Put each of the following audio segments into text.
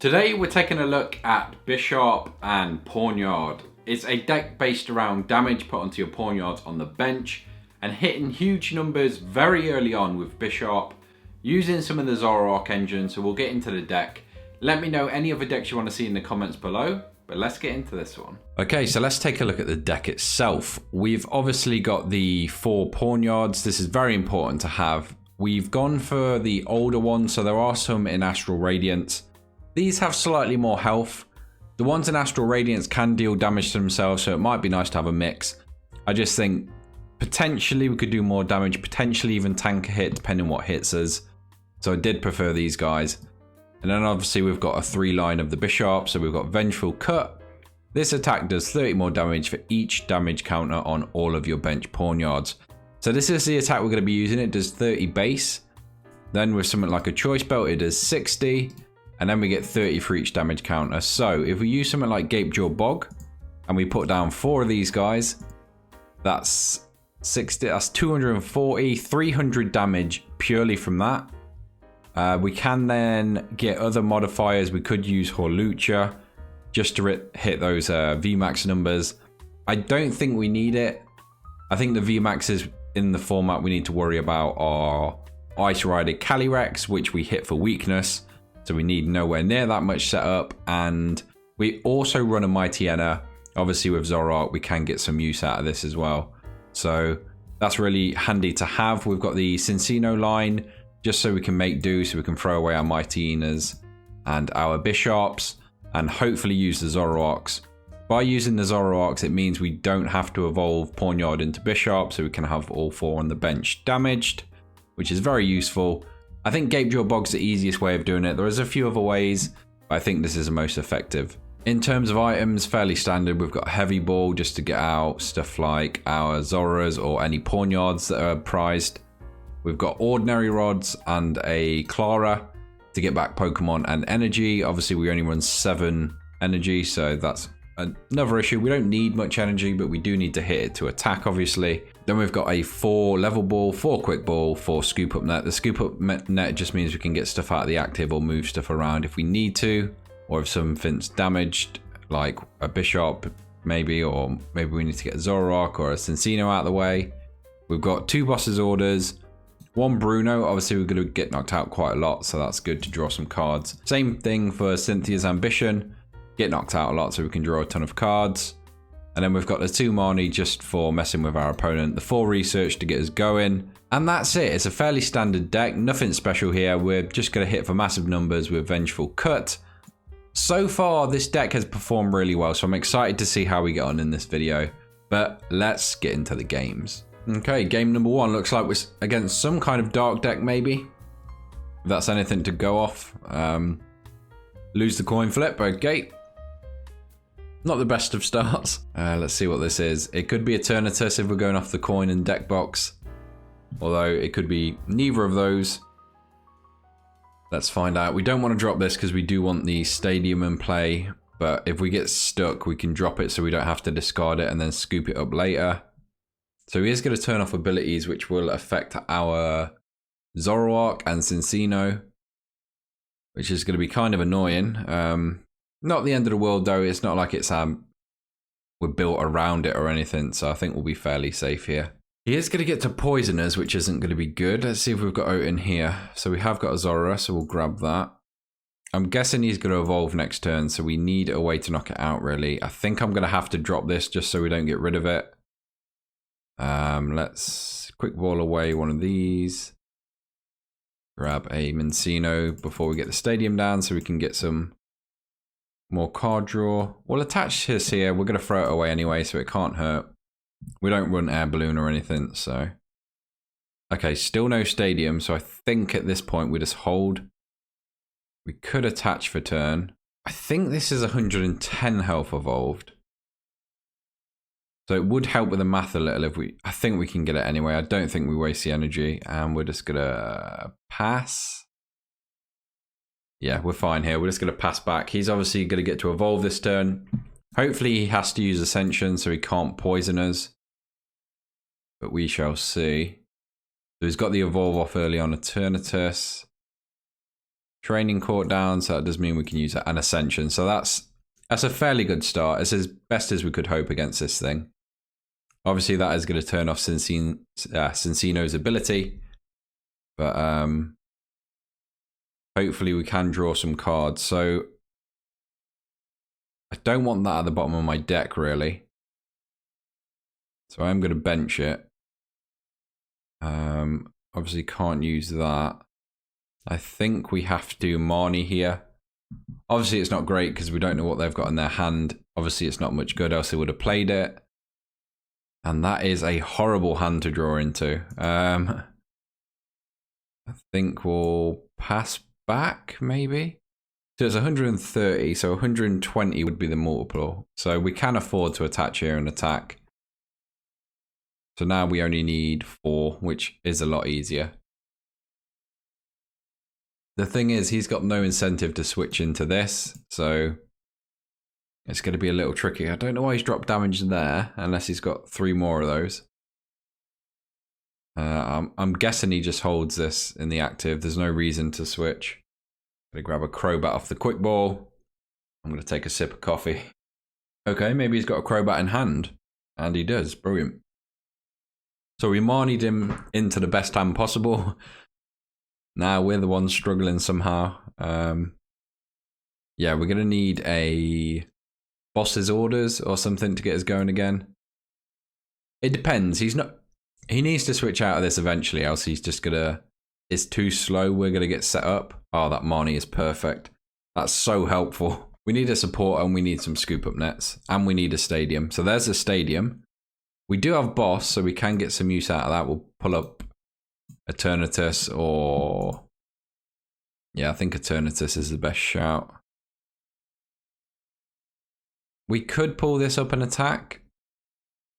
Today we're taking a look at Bisharp and Pawniard. It's a deck based around damage put onto your Pawniards on the bench and hitting huge numbers very early on with Bisharp, using some of the Zoroark engine, so we'll get into the deck. Let me know any other decks you want to see in the comments below, but let's get into this one. Okay, so let's take a look at the deck itself. We've obviously got the 4 Pawniards. This is very important to have. We've gone for the older ones, so there are some in Astral Radiance. These have slightly more health. The ones in Astral Radiance can deal damage to themselves, so it might be nice to have a mix. I just think potentially we could do more damage, potentially even tank a hit depending what hits us. So I did prefer these guys. And then obviously we've got a 3-line of the Bisharp, so we've got Vengeful Cut. This attack does 30 more damage for each damage counter on all of your bench Pawniards. So this is the attack we're going to be using. It does 30 base. Then with something like a Choice Belt, it does 60. And then we get 30 for each damage counter. So if we use something like Gapejaw Bog and we put down 4 of these guys, that's 60, that's 240, 300 damage purely from that. We can then get other modifiers. We could use Hawlucha just to hit those VMax numbers. I don't think we need it. I think the VMAXs in the format we need to worry about are Ice Rider Calyrex, which we hit for weakness. So we need nowhere near that much setup, and we also run a Mightyena. Obviously with Zoroark we can get some use out of this as well. So that's really handy to have. We've got the Cinccino line just so we can make do, so we can throw away our Mightyenas and our Bisharps and hopefully use the Zoroarks. By using the Zoroarks it means we don't have to evolve Pawniard into Bisharp, so we can have all 4 on the bench damaged, which is very useful. I think Gapejaw Bog's the easiest way of doing it. There is a few other ways, but I think this is the most effective. In terms of items, fairly standard. We've got Heavy Ball just to get out stuff like our Zoruas or any Pawniards that are prized. We've got Ordinary Rods and a Clara to get back Pokemon and energy. Obviously we only run 7 energy, so that's another issue. We don't need much energy, but we do need to hit it to attack, obviously. Then we've got a 4 level ball, 4 quick ball, 4 scoop up net. The scoop up net just means we can get stuff out of the active or move stuff around if we need to, or if something's damaged, like a Bisharp maybe, or maybe we need to get a Zoroark or a Cinccino out of the way. We've got 2 bosses orders, 1 Bruno. Obviously we're going to get knocked out quite a lot, so that's good to draw some cards. Same thing for Cynthia's Ambition. Get knocked out a lot so we can draw a ton of cards. And then we've got the 2 Marnie just for messing with our opponent, the 4 research to get us going, and that's it. It's a fairly standard deck, nothing special here. We're just going to hit for massive numbers with Vengeful Cut. So far this deck has performed really well, so I'm excited to see how we get on in this video, but let's get into the games. Okay, game number 1 looks like we're against some kind of dark deck maybe, if that's anything to go off. Lose the coin flip, okay. Not the best of starts. Let's see what this is. It could be Eternatus if we're going off the coin and deck box. Although it could be neither of those. Let's find out. We don't want to drop this because we do want the stadium in play. But if we get stuck, we can drop it so we don't have to discard it and then scoop it up later. So he is going to turn off abilities which will affect our Zoroark and Cinccino, which is going to be kind of annoying. Not the end of the world though. It's not like it's we're built around it or anything, so I think we'll be fairly safe here. He is going to get to Poisoners, which isn't going to be good. Let's see if we've got out in here. So we have got a Zorua, so we'll grab that. I'm guessing he's going to evolve next turn, so we need a way to knock it out really. I think I'm going to have to drop this just so we don't get rid of it. Let's quick ball away one of these. Grab a Minccino before we get the stadium down so we can get some more card draw. We'll attach this here. We're going to throw it away anyway, so it can't hurt. We don't run air balloon or anything, so. Okay, still no stadium, so I think at this point we just hold. We could attach for turn. I think this is 110 health evolved. So it would help with the math a little if we. I think we can get it anyway. I don't think we waste the energy, and we're just going to pass. Yeah, we're fine here. We're just going to pass back. He's obviously going to get to evolve this turn. Hopefully he has to use Ascension so he can't poison us. But we shall see. So he's got the evolve off early on Eternatus. Training Court down, so that does mean we can use an Ascension. So that's a fairly good start. It's as best as we could hope against this thing. Obviously, that is going to turn off Cinccino's ability. But hopefully we can draw some cards. So I don't want that at the bottom of my deck, really. So I'm going to bench it. Obviously can't use that. I think we have to do Marnie here. Obviously it's not great because we don't know what they've got in their hand. Obviously it's not much good, else they would have played it. And that is a horrible hand to draw into. I think we'll pass back, maybe? So it's 130, so 120 would be the multiple. So we can afford to attach here and attack. So now we only need 4, which is a lot easier. The thing is, he's got no incentive to switch into this, so it's going to be a little tricky. I don't know why he's dropped damage there, unless he's got 3 more of those. I'm guessing he just holds this in the active. There's no reason to switch. I'm going to grab a Crobat off the quick ball. I'm going to take a sip of coffee. Okay, maybe he's got a Crobat in hand. And he does. Brilliant. So we Marnied him into the best hand possible. Now we're the ones struggling somehow. Yeah, we're going to need a boss's orders or something to get us going again. It depends. He needs to switch out of this eventually, else he's just going to... It's too slow. We're going to get set up. Oh, that Marnie is perfect. That's so helpful. We need a support and we need some scoop up nets. And we need a stadium. So there's a stadium. We do have boss, so we can get some use out of that. We'll pull up Eternatus or... Yeah, I think Eternatus is the best shout. We could pull this up and attack,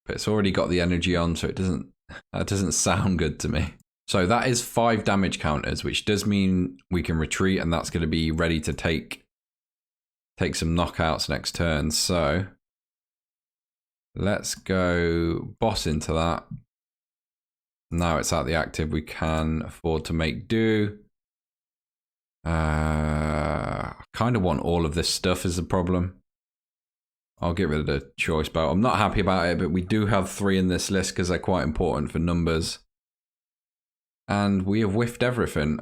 but it's already got the energy on, so that doesn't sound good to me. So that is 5 damage counters, which does mean we can retreat, and that's going to be ready to take some knockouts next turn. So let's go boss into that. Now it's out the active, we can afford to make do. I kind of want all of this stuff is the problem. I'll get rid of the choice belt. I'm not happy about it, but we do have 3 in this list because they're quite important for numbers. And we have whiffed everything.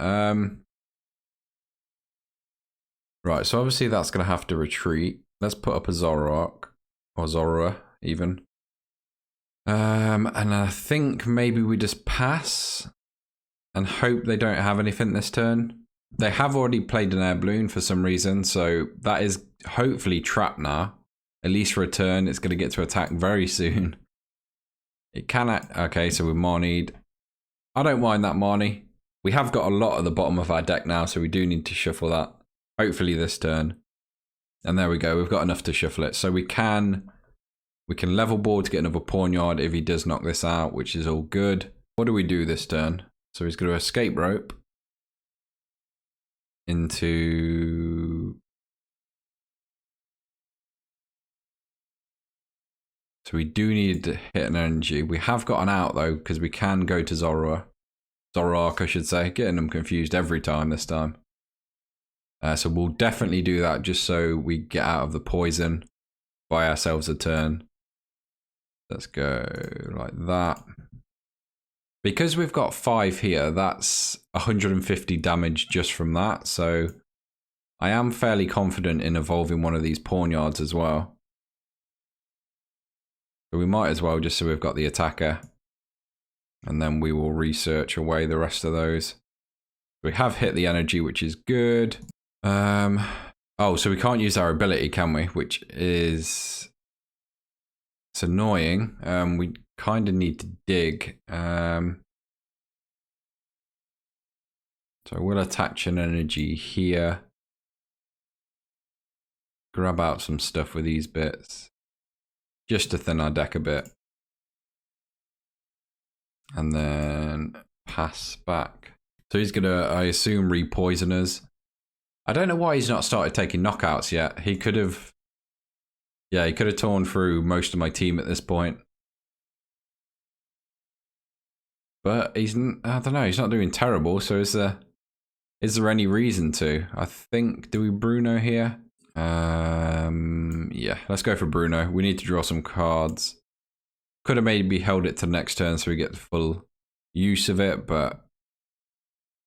Right, so obviously that's going to have to retreat. Let's put up a Zoroark. Or Zorua, even. And I think maybe we just pass and hope they don't have anything this turn. They have already played an air balloon for some reason, so that is hopefully trapped now. At least for a turn, it's going to get to attack very soon. It can... Okay, so we're Marnied. I don't mind that Marnie. We have got a lot at the bottom of our deck now, so we do need to shuffle that. Hopefully this turn. And there we go, we've got enough to shuffle it. So we can level board to get another Pawniard if he does knock this out, which is all good. What do we do this turn? So he's going to escape rope into... So we do need to hit an energy. We have got an out though, because we can go to Zorua. Zoroark, I should say. Getting them confused every time this time. So we'll definitely do that just so we get out of the poison. Buy ourselves a turn. Let's go like that. Because we've got 5 here, that's 150 damage just from that. So I am fairly confident in evolving one of these Pawniards as well. So we might as well, just so we've got the attacker. And then we will research away the rest of those. We have hit the energy, which is good. Oh, so we can't use our ability, can we? Which is... It's annoying. We kind of need to dig. So we'll attach an energy here. Grab out some stuff with these bits. Just to thin our deck a bit. And then pass back. So he's going to, I assume, re-poison us. I don't know why he's not started taking knockouts yet. He could have... Yeah, he could have torn through most of my team at this point. But he's... I don't know, he's not doing terrible. So is there... Is there any reason to? I think, do we Bruno here? Yeah, let's go for Bruno. We need to draw some cards. Could have maybe held it to next turn so we get the full use of it, but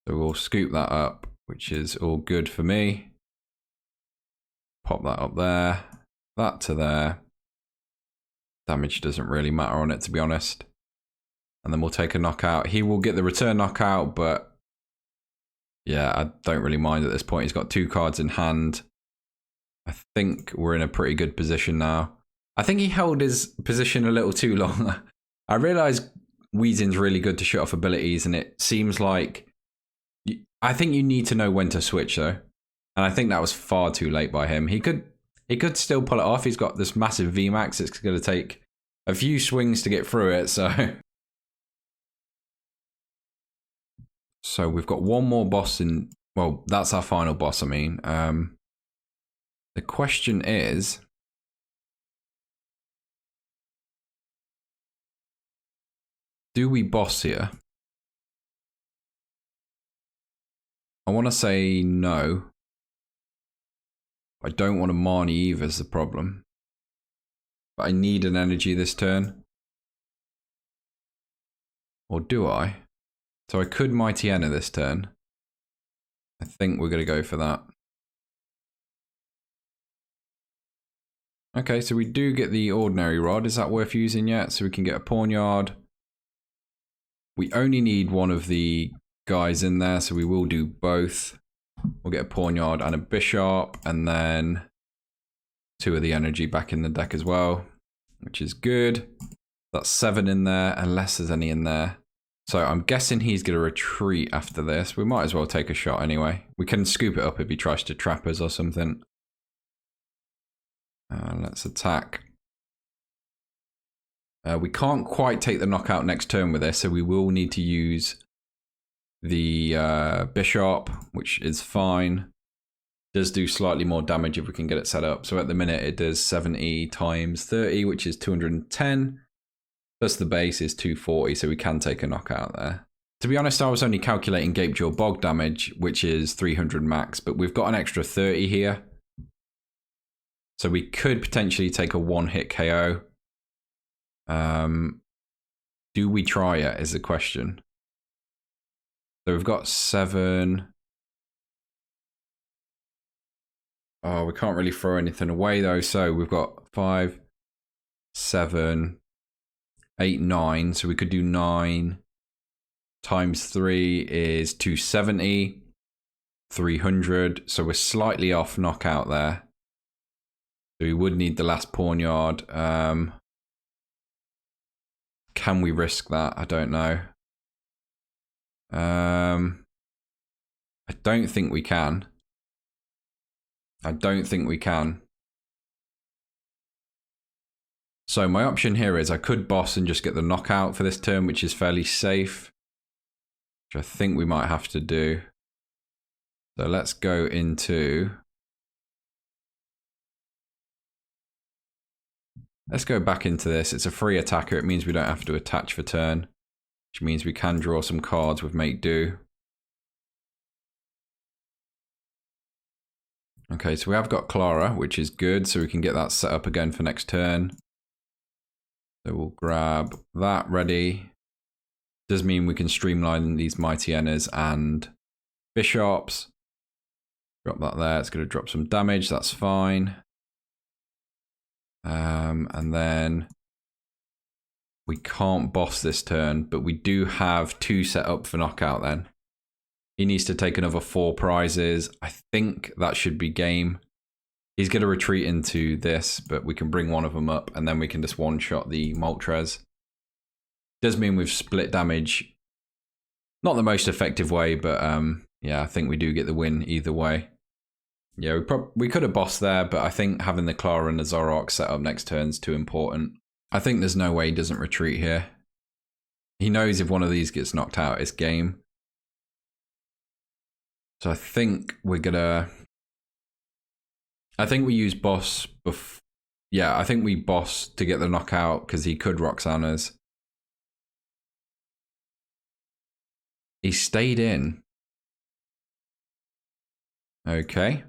so we'll scoop that up, which is all good for me. Pop that up there, that to there. Damage doesn't really matter on it, to be honest. And then we'll take a knockout. He will get the return knockout, but yeah, I don't really mind at this point. He's got 2 cards in hand. I think we're in a pretty good position now. I think he held his position a little too long. I realised Weezin's really good to shut off abilities, and it seems like... I think you need to know when to switch, though. And I think that was far too late by him. He could still pull it off. He's got this massive VMax. It's going to take a few swings to get through it, so... So we've got one more boss in... Well, that's our final boss, I mean. The question is... Do we boss here? I want to say no. I don't want a Marnie either is the problem. But I need an energy this turn. Or do I? So I could Mightyena this turn. I think we're going to go for that. Okay, so we do get the ordinary rod. Is that worth using yet? So we can get a Pawniard. We only need one of the guys in there, so we will do both. We'll get a Pawniard and a Bisharp, and then 2 of the energy back in the deck as well, which is good. That's 7 in there, unless there's any in there. So I'm guessing he's going to retreat after this. We might as well take a shot anyway. We can scoop it up if he tries to trap us or something. Let's attack. We can't quite take the knockout next turn with this, so we will need to use the Bisharp, which is fine. Does do slightly more damage if we can get it set up. So at the minute it does 70 times 30, which is 210. Plus the base is 240, so we can take a knockout there. To be honest, I was only calculating Gapejaw Bog damage, which is 300 max, but we've got an extra 30 here. So we could potentially take a 1-hit KO. Do we try it is the question. So we've got 7. Oh, we can't really throw anything away though. So we've got 5, 7, 8, 9. So we could do 9 times 3 is 270, 300. So we're slightly off knockout there. So we would need the last Pawniard. Can we risk that? I don't know. I don't think we can. I don't think we can. So my option here is I could boss and just get the knockout for this turn, which is fairly safe. Which I think we might have to do. So let's go into... Let's go back into this. It's a free attacker. It means we don't have to attach for turn. Which means we can draw some cards with Make Do. Okay, so we have got Clara, which is good. So we can get that set up again for next turn. So we'll grab that ready. Does mean we can streamline these Mightyenas and Bisharps. Drop that there. It's going to drop some damage. That's fine. And then we can't boss this turn, but we do have 2 set up for knockout then. He needs to take another 4 prizes. I think that should be game. He's going to retreat into this, but we can bring one of them up and then we can just one-shot the Moltres. Does mean we've split damage. Not the most effective way, but yeah, I think we do get the win either way. Yeah, we could have bossed there, but I think having the Clara and the Zoroark set up next turn is too important. I think there's no way he doesn't retreat here. He knows if one of these gets knocked out, it's game. So I think we're gonna... I think we use boss yeah, I think we boss to get the knockout because he could Roxanne us. He stayed in. Okay.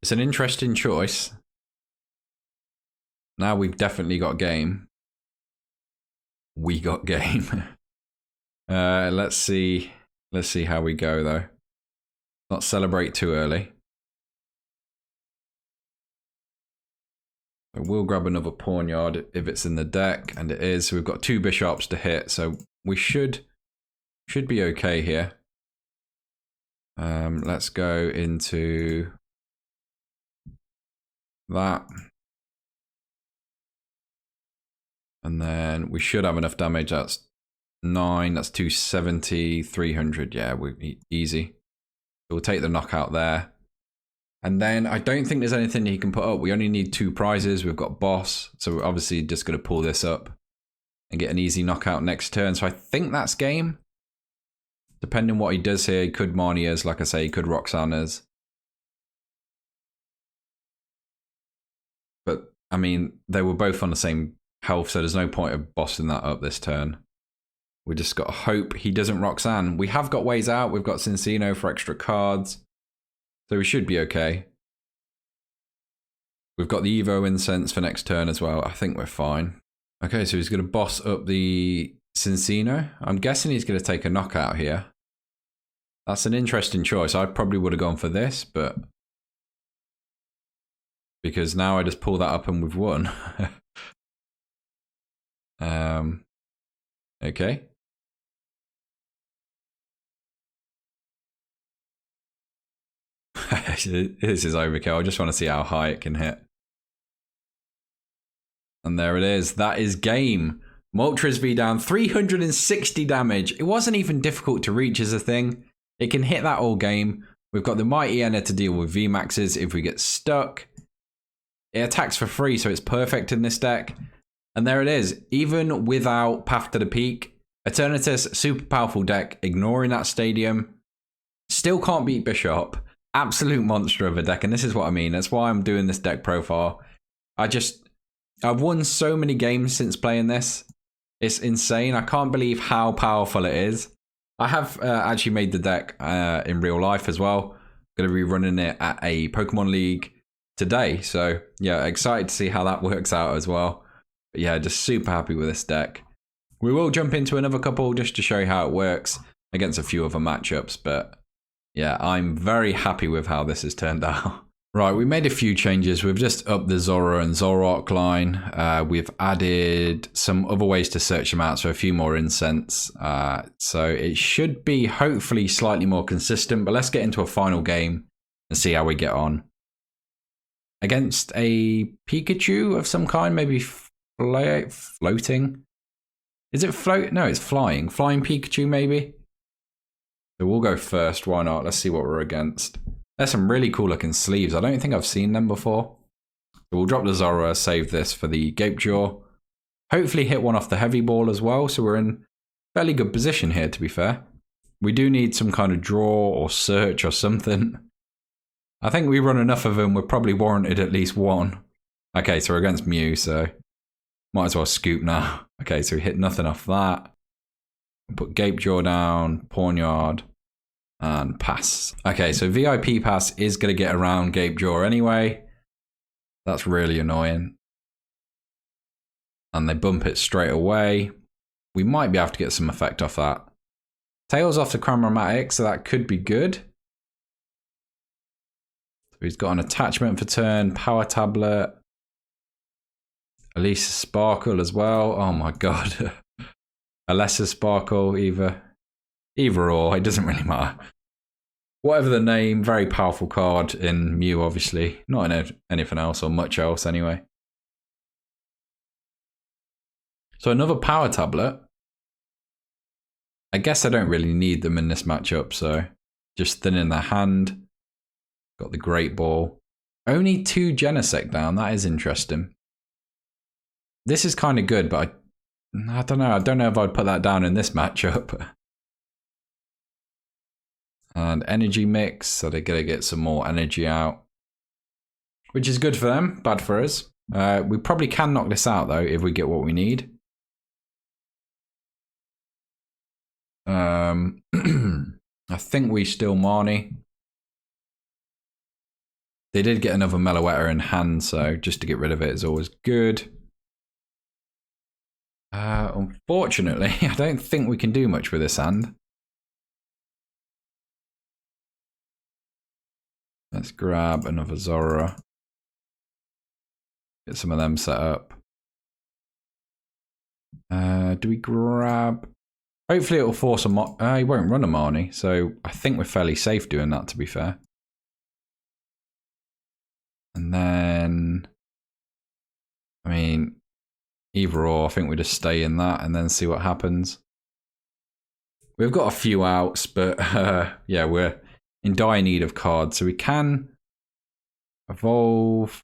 It's an interesting choice. Now we've definitely got game. We got game. Let's see. Let's see how we go though. Not celebrate too early. We'll grab another Pawniard if it's in the deck, and it is. So we've got 2 Bisharps to hit, so we should be okay here. Let's go into that. And then we should have enough damage. That's 9, that's 270, 300. Yeah, we're easy. We'll take the knockout there. And then I don't think there's anything he can put up. We only need 2 prizes. We've got boss. So we're obviously just going to pull this up and get an easy knockout next turn. So I think that's game. Depending on what he does here, he could Marnie us. Like I say, he could Roxanne us. But, I mean, they were both on the same health, so there's no point of bossing that up this turn. We just got to hope he doesn't Roxanne. We have got ways out. We've got Cinccino for extra cards. So we should be okay. We've got the Evo Incense for next turn as well. I think we're fine. Okay, so he's going to boss up the Cinccino. I'm guessing he's going to take a knockout here. That's an interesting choice. I probably would have gone for this, but... because now I just pull that up and we've won. Okay. This is overkill. I just want to see how high it can hit. And there it is. That is game. Moltres V down 360 damage. It wasn't even difficult to reach as a thing. It can hit that all game. We've got the Mightyena to deal with VMaxes if we get stuck. It attacks for free, so it's perfect in this deck. And there it is. Even without Path to the Peak, Eternatus, super powerful deck, ignoring that stadium. Still can't beat Bisharp. Absolute monster of a deck, and this is what I mean. That's why I'm doing this deck profile. I've won so many games since playing this. It's insane. I can't believe how powerful it is. I have actually made the deck in real life as well. Going to be running it at a Pokemon League today. So yeah, excited to see how that works out as well. But yeah, just super happy with this deck. We will jump into another couple just to show you how it works against a few other matchups. But yeah, I'm very happy with how this has turned out. Right, we made a few changes. We've just upped the Zorua and Zoroark line. We've added some other ways to search them out, so a few more incense. So it should be hopefully slightly more consistent, but let's get into a final game and see how we get on. Against a Pikachu of some kind, maybe floating. Is it float? No, it's flying. Flying Pikachu, maybe? So we'll go first, why not? Let's see what we're against. There's some really cool looking sleeves. I don't think I've seen them before. So we'll drop the Zorua, save this for the Gapejaw. Hopefully hit one off the heavy ball as well, so we're in fairly good position here, to be fair. We do need some kind of draw or search or something. I think we run enough of them, we're probably warranted at least one. Okay, so we're against Mew, so might as well scoop now. Okay, so we hit nothing off that. Put Gapejaw down, Pawniard, and pass. Okay, so VIP pass is going to get around Gapejaw anyway. That's really annoying. And they bump it straight away. We might be able to get some effect off that. Tails off the Chromatic, so that could be good. So he's got an attachment for turn, power tablet. At least Sparkle as well. Oh my god. A lesser Sparkle, either or, it doesn't really matter. Whatever the name, very powerful card in Mew, obviously. Not in anything else, or much else anyway. So another power tablet. I guess I don't really need them in this matchup, so just thin in the hand. Got the Great Ball. Only 2 Genesect down, that is interesting. This is kind of good, but I don't know. I don't know if I'd put that down in this matchup. And energy mix, so they're going to get some more energy out. Which is good for them, bad for us. We probably can knock this out, though, if we get what we need. I think we still Marnie. They did get another Meloetta in hand, so just to get rid of it is always good. Unfortunately, I don't think we can do much with this hand. Let's grab another Zorua. Get some of them set up. Do we grab... Hopefully it'll force a... he won't run a Marnie, so I think we're fairly safe doing that, to be fair. And then... I mean... Either or, I think we just stay in that and then see what happens. We've got a few outs, but yeah, we're in dire need of cards. So we can evolve,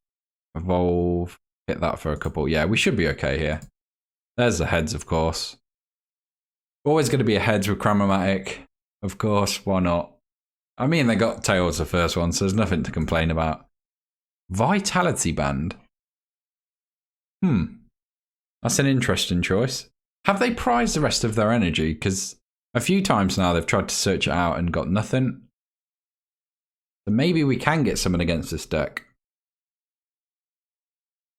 hit that for a couple. Yeah, we should be okay here. There's the heads, of course. Always going to be a heads with Chromatic, of course. Why not? I mean, they got tails the first one, so there's nothing to complain about. Vitality Band. That's an interesting choice. Have they prized the rest of their energy? Because a few times now they've tried to search it out and got nothing. So maybe we can get someone against this deck.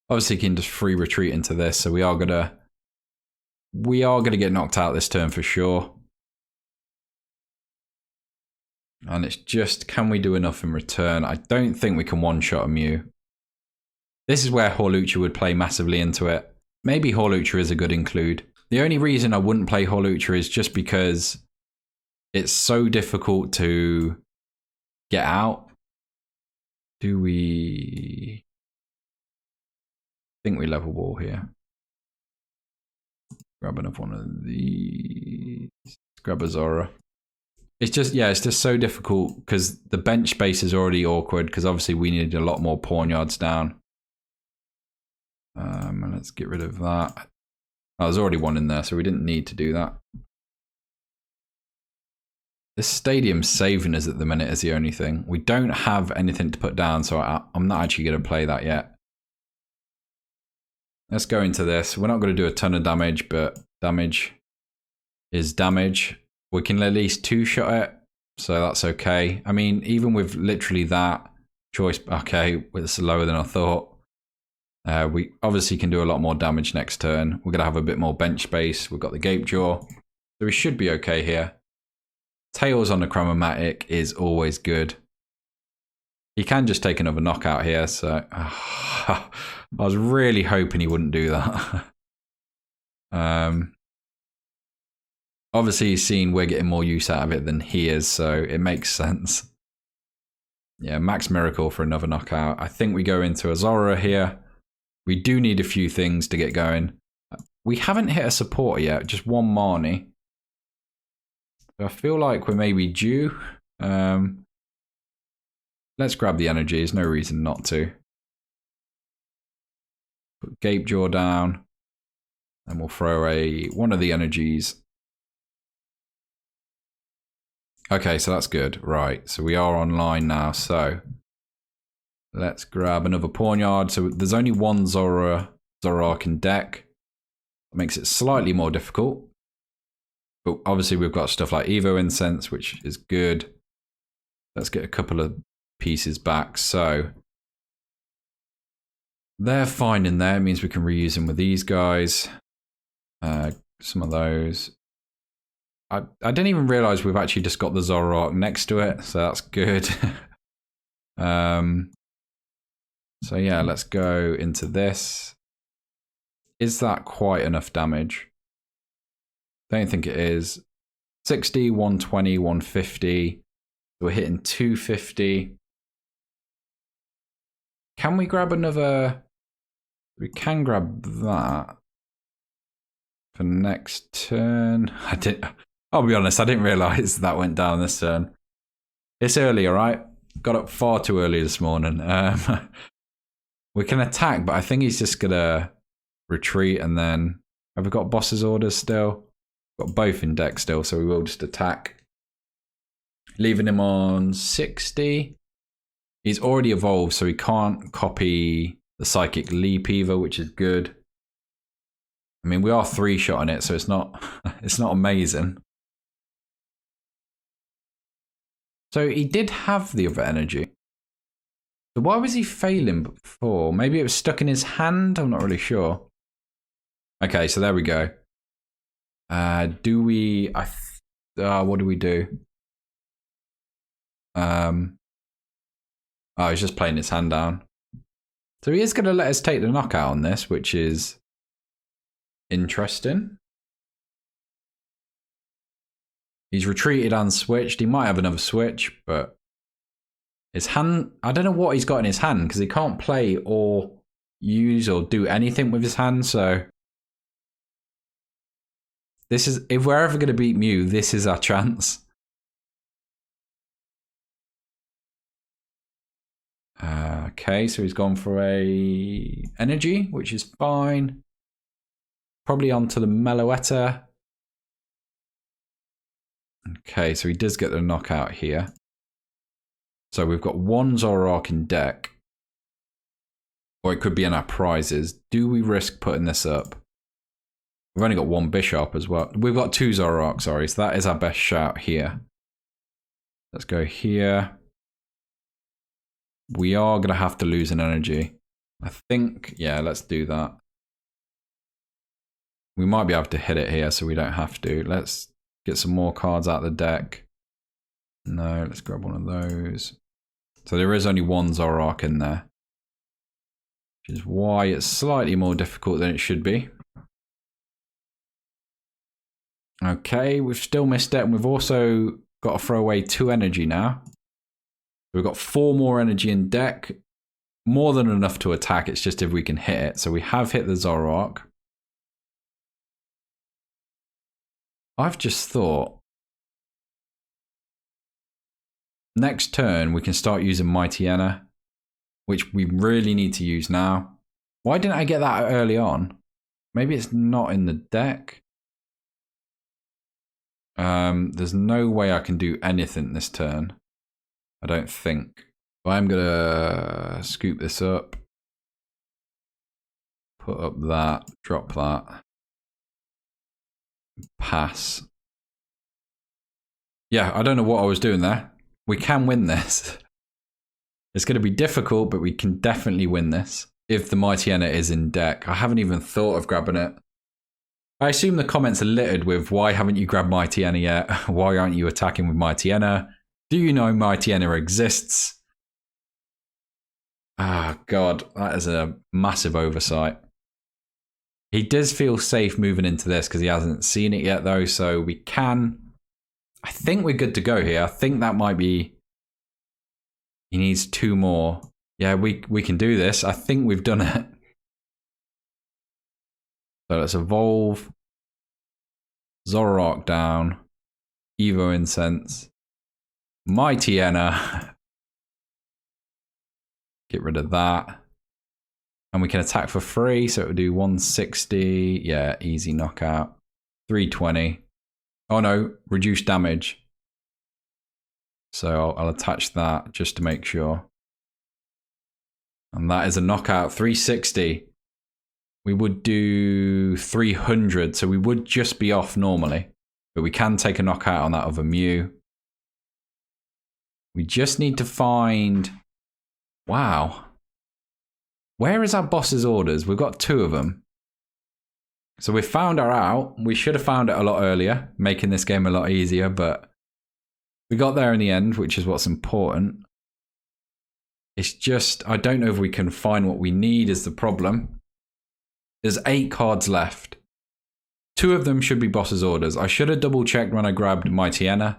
Obviously, you can just free retreat into this, so we are gonna get knocked out this turn for sure. And it's just, can we do enough in return? I don't think we can one-shot a Mew. This is where Hawlucha would play massively into it. Maybe Hawlucha is a good include. The only reason I wouldn't play Hawlucha is just because it's so difficult to get out. Do we... I think we level wall here. Grab another one of these. Grab a Zorua. It's just, yeah, it's just so difficult because the bench space is already awkward because obviously we needed a lot more Pawniards down. And let's get rid of that. Oh, there's already one in there, so we didn't need to do that. This stadium's saving us at the minute is the only thing. We don't have anything to put down, so I'm not actually going to play that yet. Let's go into this. We're not going to do a ton of damage, but damage is damage. We can at least two-shot it, so that's okay. I mean, even with literally that choice, okay, it's lower than I thought. We obviously can do a lot more damage next turn. We're going to have a bit more bench space. We've got the Gapejaw, so we should be okay here. Tails on the Chromatic is always good. He can just take another knockout here, so I was really hoping he wouldn't do that. Obviously, he's seen we're getting more use out of it than he is, so it makes sense. Yeah, Max Miracle for another knockout. I think we go into a Zorua here. We do need a few things to get going. We haven't hit a supporter yet, just one Marnie. So I feel like we're maybe due. Let's grab the energy. There's no reason not to. Put Gapejaw down. And we'll throw one of the energies. Okay, so that's good. Right, so we are online now. So let's grab another Pawniard. So there's only one Zoroark in deck. That makes it slightly more difficult. But obviously we've got stuff like Evo Incense, which is good. Let's get a couple of pieces back. So they're fine in there. It means we can reuse them with these guys. Some of those. I didn't even realize we've actually just got the Zoroark next to it, so that's good. So yeah, let's go into this. Is that quite enough damage? Don't think it is. 60, 120, 150. We're hitting 250. Can we grab another? We can grab that for next turn. I'll be honest, I didn't realize that went down this turn. It's early, all right? Got up far too early this morning. We can attack, but I think he's just gonna retreat and then... Have we got boss's orders still? Got both in deck still, so we will just attack. Leaving him on 60. He's already evolved, so he can't copy the Psychic Leap either, which is good. I mean, we are three-shotting it, so it's not amazing. So he did have the other energy. So why was he failing before? Maybe it was stuck in his hand? I'm not really sure. Okay, so there we go. Do we... what do we do? Oh, he's just playing his hand down. So he is going to let us take the knockout on this, which is interesting. He's retreated and switched. He might have another switch, but his hand... I don't know what he's got in his hand, because he can't play or use or do anything with his hand, so... This is... If we're ever going to beat Mew, this is our chance. Okay, so he's gone for a energy, which is fine. Probably onto the Meloetta. Okay, so he does get the knockout here. So we've got one Zoroark in deck. Or it could be in our prizes. Do we risk putting this up? We've only got one Bisharp as well. We've got two Zoroark, sorry. So that is our best shout here. Let's go here. We are going to have to lose an energy. I think, yeah, let's do that. We might be able to hit it here, so we don't have to. Let's get some more cards out of the deck. No, let's grab one of those. So there is only one Zoroark in there, which is why it's slightly more difficult than it should be. Okay, we've still missed it, and we've also got to throw away 2 energy now. We've got 4 more energy in deck. More than enough to attack, it's just if we can hit it. So we have hit the Zoroark. I've just thought, next turn we can start using Mightyena, which we really need to use now. Why didn't I get that early on? Maybe it's not in the deck. There's no way I can do anything this turn. I don't think. But I'm going to scoop this up. Put up that. Drop that. Pass. Yeah, I don't know what I was doing there. We can win this. It's going to be difficult, but we can definitely win this. If the Mightyena is in deck. I haven't even thought of grabbing it. I assume the comments are littered with, why haven't you grabbed Mightyena yet? Why aren't you attacking with Mightyena? Do you know Mightyena exists? Ah, God, that is a massive oversight. He does feel safe moving into this because he hasn't seen it yet, though, so we can... I think we're good to go here. I think that might be... He needs 2 more. Yeah, we can do this. I think we've done it. So let's evolve. Zoroark down. Evo Incense. Mightyena. Get rid of that. And we can attack for free, so it would do 160. Yeah, easy knockout. 320. Oh no, reduce damage. So I'll attach that just to make sure. And that is a knockout. 360. We would do 300, so we would just be off normally. But we can take a knockout on that other Mew. We just need to find... Wow. Where is our boss's orders? We've got 2 of them. So we found her out. We should have found it a lot earlier, making this game a lot easier, but we got there in the end, which is what's important. It's just, I don't know if we can find what we need is the problem. There's 8 cards left. 2 of them should be boss's orders. I should have double checked when I grabbed Mightyena,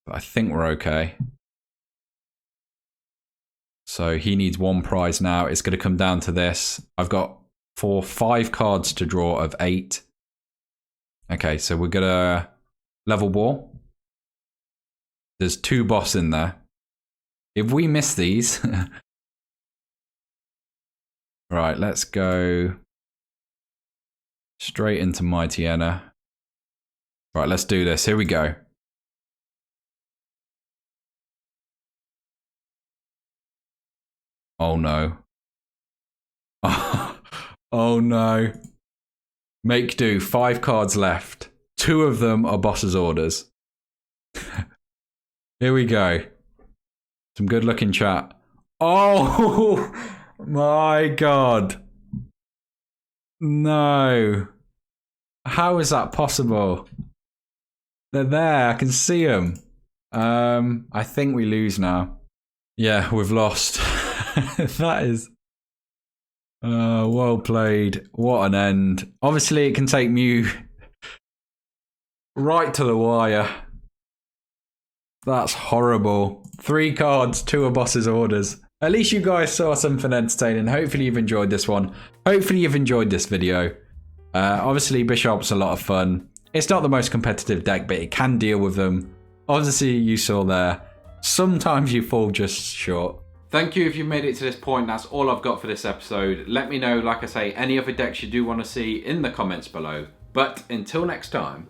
but I think we're okay. So he needs 1 prize now. It's going to come down to this. I've got 5 cards to draw of 8. Okay, so we're going to level ball. There's 2 boss in there. If we miss these... Right, let's go straight into Mightyena. Right, let's do this. Here we go. Oh no. Oh no. Make do. 5 cards left. 2 of them are boss's orders. Here we go. Some good looking chat. Oh my God. No. How is that possible? They're there. I can see them. I think we lose now. Yeah, we've lost. That is... well played. What an end. Obviously, it can take Mew right to the wire. That's horrible. 3 cards, 2 of boss's orders. At least you guys saw something entertaining. Hopefully you've enjoyed this one. Hopefully you've enjoyed this video. Obviously Bisharp's a lot of fun. It's not the most competitive deck, but it can deal with them. Obviously you saw there. Sometimes you fall just short. Thank you if you made it to this point. That's all I've got for this episode. Let me know, like I say, any other decks you do want to see in the comments below. But until next time...